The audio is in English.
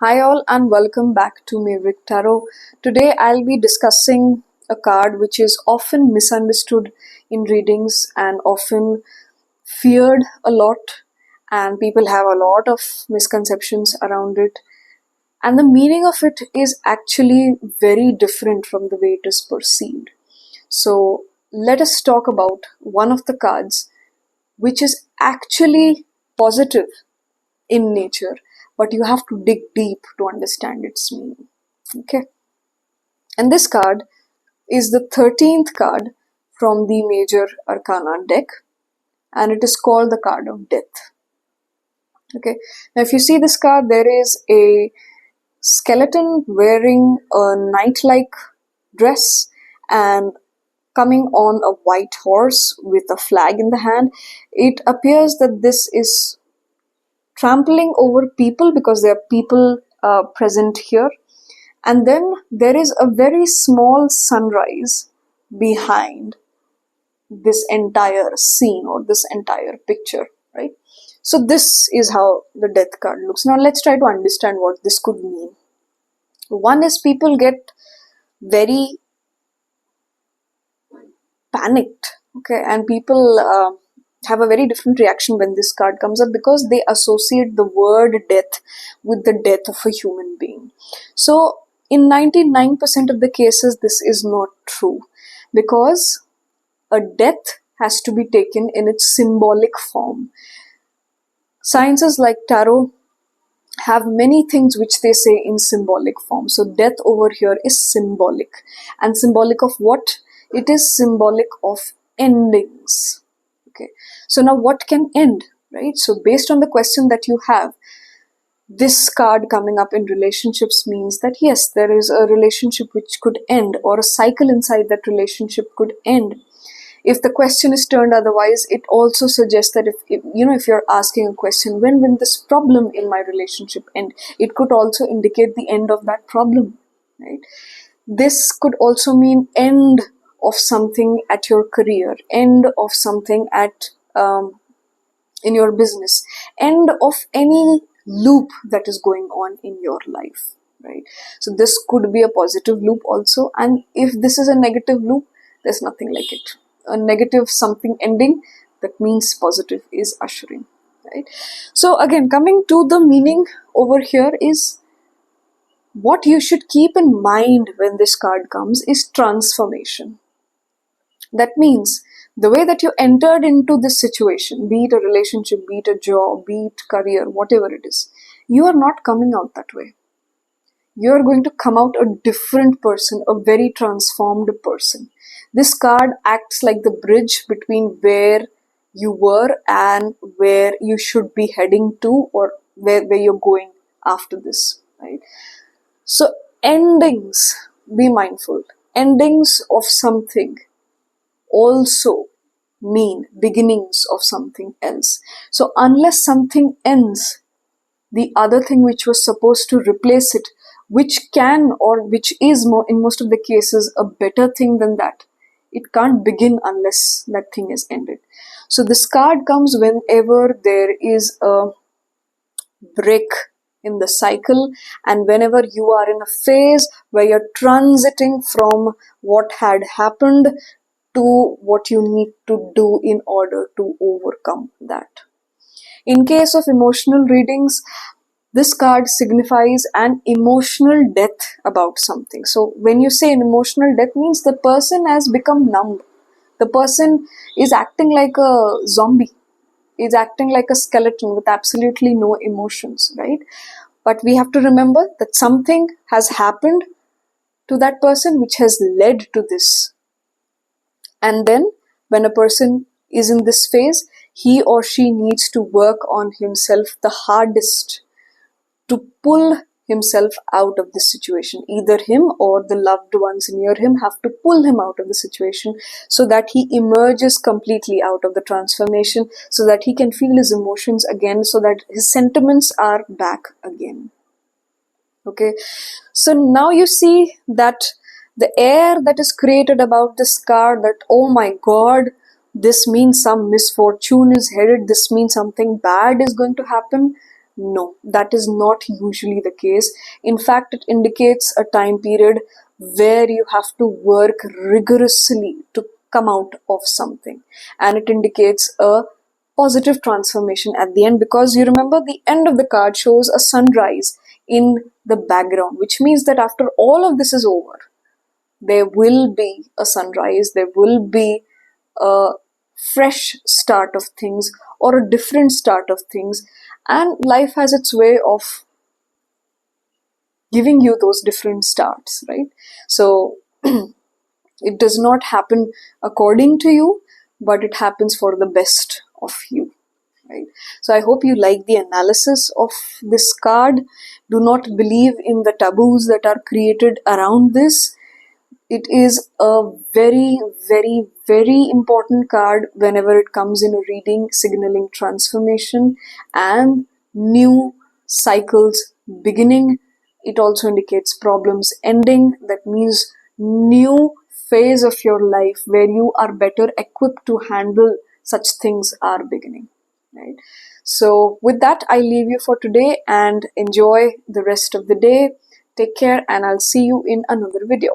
Hi all and welcome back to Maverick Tarot. Today I'll be discussing a card which is often misunderstood in readings and often feared a lot, and people have a lot of misconceptions around it, and the meaning of it is actually very different from the way it is perceived. So let us talk about one of the cards which is actually positive in nature, but you have to dig deep to understand its meaning. Okay. And this card is the 13th card from the Major Arcana deck, and it is called the card of death. Okay. Now, if you see this card, there is a skeleton wearing a knight-like dress and coming on a white horse with a flag in the hand. It appears that this is trampling over people because there are people present here. And then there is a very small sunrise behind this entire scene or this entire picture, right? So this is how the death card looks. Now let's try to understand what this could mean. One is people get very panicked, okay, and people have a very different reaction when this card comes up because they associate the word death with the death of a human being. So in 99% of the cases, this is not true because a death has to be taken in its symbolic form. Sciences like tarot have many things which they say in symbolic form. So death over here is symbolic. And symbolic of what? It is symbolic of endings. Okay. So now what can end, right? So based on the question that you have, this card coming up in relationships means that yes, there is a relationship which could end, or a cycle inside that relationship could end. If the question is turned otherwise, it also suggests that if you're asking a question, when will this problem in my relationship end, it could also indicate the end of that problem, right? This could also mean end of something at your career, end of something at in your business, end of any loop that is going on in your life, right? So this could be a positive loop also, and if this is a negative loop, there's nothing like it. A negative something ending, that means positive is ushering, right? So again, coming to the meaning over here is what you should keep in mind when this card comes is transformation. That means the way that you entered into this situation, be it a relationship, be it a job, be it career, whatever it is, you are not coming out that way. You're going to come out a different person, a very transformed person. This card acts like the bridge between where you were and where you should be heading to, or where you're going after this, right? So endings, be mindful. Endings of something also mean beginnings of something else. So unless something ends, the other thing which was supposed to replace it, which can or which is more in most of the cases a better thing than that, it can't begin unless that thing is ended. So this card comes whenever there is a break in the cycle, and whenever you are in a phase where you're transiting from what had happened to what you need to do in order to overcome that. In case of emotional readings, this card signifies an emotional death about something. So when you say an emotional death, means the person has become numb. The person is acting like a zombie, is acting like a skeleton with absolutely no emotions, right? But we have to remember that something has happened to that person which has led to this. And then when a person is in this phase, he or she needs to work on himself the hardest to pull himself out of this situation. Either him or the loved ones near him have to pull him out of the situation so that he emerges completely out of the transformation, so that he can feel his emotions again, so that his sentiments are back again. Okay, so now you see that the air that is created about this card, that oh my god, this means some misfortune is headed, this means something bad is going to happen, No, that is not usually the case. In fact, it indicates a time period where you have to work rigorously to come out of something. And it indicates a positive transformation at the end, because you remember the end of the card shows a sunrise in the background, which means that after all of this is over, there will be a sunrise, there will be a fresh start of things or a different start of things, and life has its way of giving you those different starts, right? So it does not happen according to you, but it happens for the best of you, right? So I hope you like the analysis of this card. Do not believe in the taboos that are created around this. It is a very, very, very important card whenever it comes in a reading, signaling transformation and new cycles beginning. It also indicates problems ending. That means new phase of your life where you are better equipped to handle such things are beginning, right? So with that, I leave you for today and enjoy the rest of the day. Take care, and I'll see you in another video.